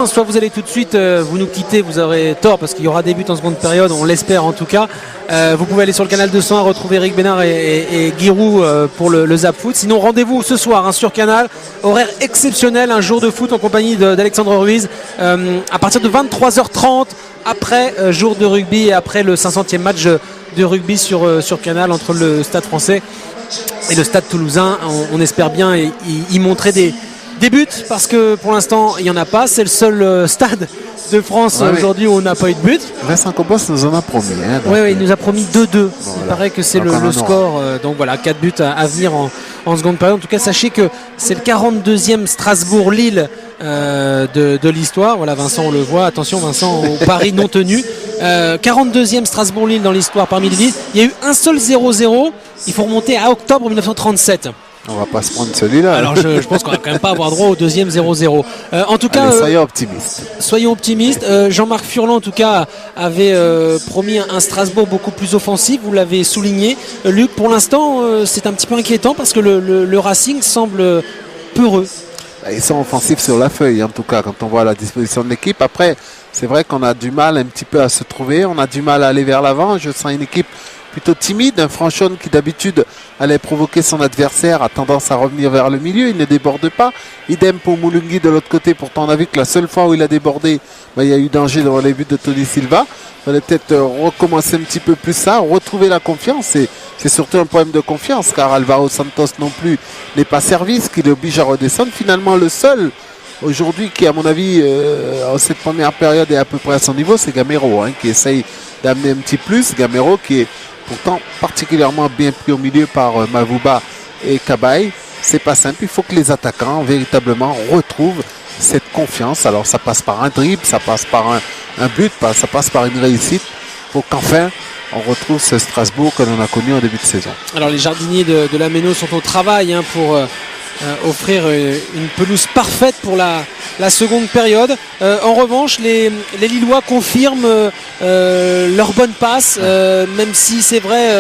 Soit vous allez tout de suite vous nous quitter, vous aurez tort parce qu'il y aura des buts en seconde période, on l'espère en tout cas. Vous pouvez aller sur le canal 201 retrouver Eric Bénard et Giroud pour le Zap Foot. Sinon rendez-vous ce soir sur Canal, horaire exceptionnel, un jour de foot en compagnie d'Alexandre Ruiz à partir de 23h30 après jour de rugby et après le 500e match de rugby sur Canal entre le Stade français et le Stade toulousain. On espère bien y montrer des buts parce que pour l'instant il n'y en a pas, c'est le seul stade de France aujourd'hui où on n'a pas eu de but. Vincent Compos nous en a promis. Oui, il nous a promis 2-2. Il paraît que c'est le score. Donc voilà, 4 buts à venir en seconde période. En tout cas, sachez que c'est le 42e Strasbourg-Lille de l'histoire. Voilà, Vincent, on le voit. Attention, Vincent, au pari non tenu. 42e Strasbourg-Lille dans l'histoire parmi les villes. Il y a eu un seul 0-0. Il faut remonter à octobre 1937. On va pas se prendre celui-là. Alors je pense qu'on va quand même pas avoir droit au deuxième 0-0. En tout cas, soyons optimistes. Jean-Marc Furlan en tout cas avait promis un Strasbourg beaucoup plus offensif. Vous l'avez souligné, Luc. Pour l'instant, c'est un petit peu inquiétant parce que le Racing semble peureux. Ils sont offensifs sur la feuille en tout cas quand on voit la disposition de l'équipe. Après, c'est vrai qu'on a du mal un petit peu à se trouver. On a du mal à aller vers l'avant. Je sens une équipe plutôt timide, un Franchon qui d'habitude allait provoquer son adversaire a tendance à revenir vers le milieu, il ne déborde pas. Idem pour Moulungui de l'autre côté, pourtant on a vu que la seule fois où il a débordé, il y a eu danger devant les buts de Tony Silva. Il fallait peut-être recommencer un petit peu plus ça, retrouver la confiance, et c'est surtout un problème de confiance car Alvaro Santos non plus n'est pas servi, ce qui l'oblige à redescendre. Finalement le seul aujourd'hui qui à mon avis en cette première période est à peu près à son niveau, c'est Gamero qui essaye d'amener un petit plus. Gamero qui est pourtant particulièrement bien pris au milieu par Mavouba et Cabaye. C'est pas simple, il faut que les attaquants véritablement retrouvent cette confiance. Alors ça passe par un dribble, ça passe par un but, ça passe par une réussite pour qu'enfin on retrouve ce Strasbourg que l'on a connu en début de saison. Alors les jardiniers de la Méno sont au travail pour offrir une pelouse parfaite pour la seconde période. En revanche, les Lillois confirment leur bonne passe, même si c'est vrai,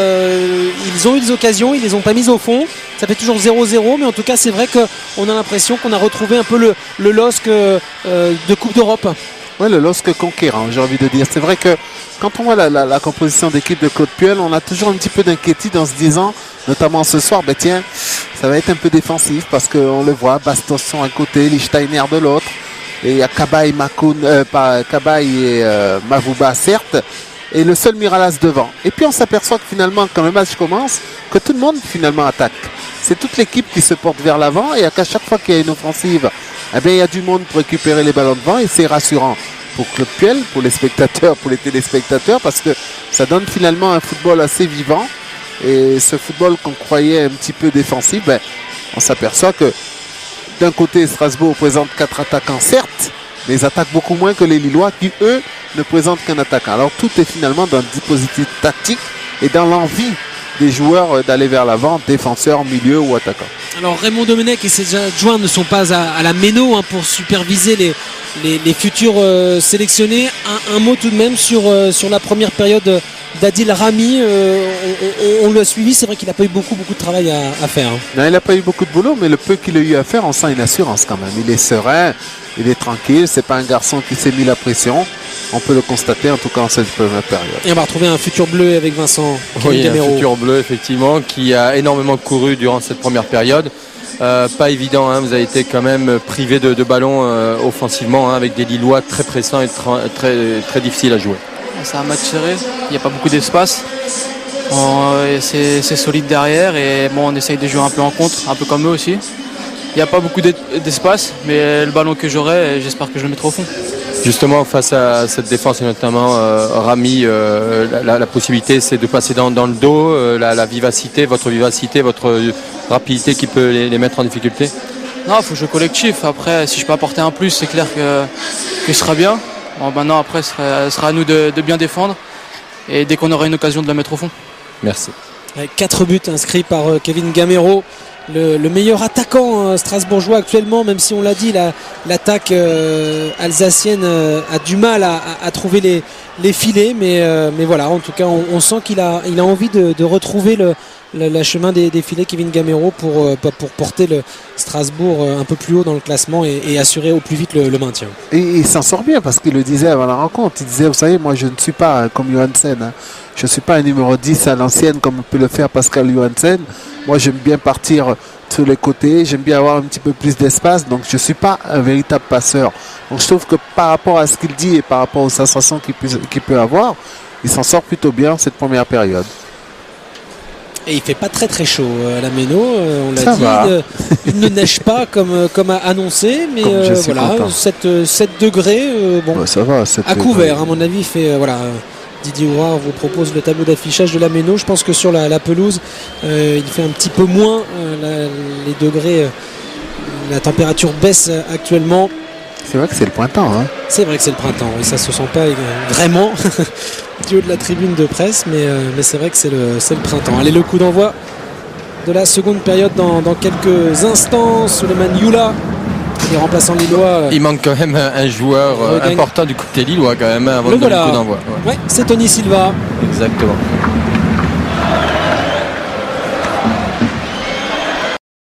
ils ont eu des occasions, ils les ont pas mises au fond. Ça fait toujours 0-0, mais en tout cas, c'est vrai qu'on a l'impression qu'on a retrouvé un peu le LOSC de Coupe d'Europe. Oui, le LOSC conquérant, j'ai envie de dire. C'est vrai que quand on voit la composition d'équipe de Claude Puel, on a toujours un petit peu d'inquiétude en se disant, notamment ce soir, tiens, ça va être un peu défensif parce qu'on le voit, Bastos sont un côté, Lichtsteiner de l'autre, et il y a Cabaye, et Mavouba certes, et le seul Miralas devant. Et puis on s'aperçoit que finalement, quand le match commence, que tout le monde finalement attaque. C'est toute l'équipe qui se porte vers l'avant, et qu'à chaque fois qu'il y a une offensive, il y a du monde pour récupérer les ballons devant, et c'est rassurant pour Claude Puel, pour les spectateurs, pour les téléspectateurs, parce que ça donne finalement un football assez vivant. Et ce football qu'on croyait un petit peu défensif, on s'aperçoit que d'un côté Strasbourg présente 4 attaquants certes, mais ils attaquent beaucoup moins que les Lillois qui eux ne présentent qu'un attaquant. Alors tout est finalement dans le dispositif tactique et dans l'envie des joueurs d'aller vers l'avant, défenseurs, milieu ou attaquants. Alors Raymond Domenech et ses adjoints ne sont pas à la Méno pour superviser les futurs sélectionnés. Un mot tout de même sur la première période d'Adil Rami. On l'a suivi, c'est vrai qu'il n'a pas eu beaucoup de travail à faire. Non, il n'a pas eu beaucoup de boulot, mais le peu qu'il a eu à faire, on sent une assurance quand même. Il est serein, il est tranquille, c'est pas un garçon qui s'est mis la pression. On peut le constater en tout cas en cette première période. Et on va retrouver un futur bleu avec Vincent. Oui, un futur bleu effectivement qui a énormément couru durant cette première période. Pas évident, vous avez été quand même privé de ballon offensivement avec des Lillois très pressants et très, très difficiles à jouer. C'est un match serré, il n'y a pas beaucoup d'espace. C'est solide derrière et on essaye de jouer un peu en contre, un peu comme eux aussi. Il n'y a pas beaucoup d'espace, mais le ballon que j'aurai, j'espère que je le mettrai au fond. Justement, face à cette défense et notamment Rami, la possibilité c'est de passer dans le dos, la vivacité, votre rapidité qui peut les mettre en difficulté. Non, il faut jouer collectif. Après, si je peux apporter un plus, c'est clair que ce sera bien. Bon, maintenant, après, ce sera à nous de bien défendre et dès qu'on aura une occasion de la mettre au fond. Merci. Avec 4 buts inscrits par Kevin Gamero, le meilleur attaquant strasbourgeois actuellement, même si on l'a dit, l'attaque alsacienne a du mal à trouver les filets, mais voilà, en tout cas on sent qu'il a envie de retrouver le chemin des filets, Kevin Gamero, pour porter le Strasbourg un peu plus haut dans le classement et assurer au plus vite le maintien. Et il s'en sort bien parce qu'il le disait avant la rencontre. Il disait, vous savez, moi je ne suis pas comme Johansen. Hein. Je ne suis pas un numéro 10 à l'ancienne comme peut le faire Pascal Johansen. Moi j'aime bien partir sur les côtés, j'aime bien avoir un petit peu plus d'espace, donc je ne suis pas un véritable passeur. Donc je trouve que par rapport à ce qu'il dit et par rapport aux sensations qu'il peut avoir, il s'en sort plutôt bien cette première période. Et il fait pas très très chaud à la Méno, on l'a Ça dit, va. il ne neige pas comme annoncé, mais voilà, content. 7 degrés, bon, Ouais, ça va. 7 à couvert à mon avis, il fait voilà. Didier Ouard vous propose le tableau d'affichage de la Méno. Je pense que sur la pelouse, il fait un petit peu moins les degrés. La température baisse actuellement. C'est vrai que c'est le printemps. Hein. C'est vrai que c'est le printemps et ça se sent pas vraiment du haut de la tribune de presse, mais c'est vrai que c'est le printemps. Allez, le coup d'envoi de la seconde période dans quelques instants. Souleymane Youla, les remplaçants lillois. Il manque quand même un joueur important du côté lillois quand même avant de donner le coup d'envoi. Ouais, c'est Tony Silva. Exactement.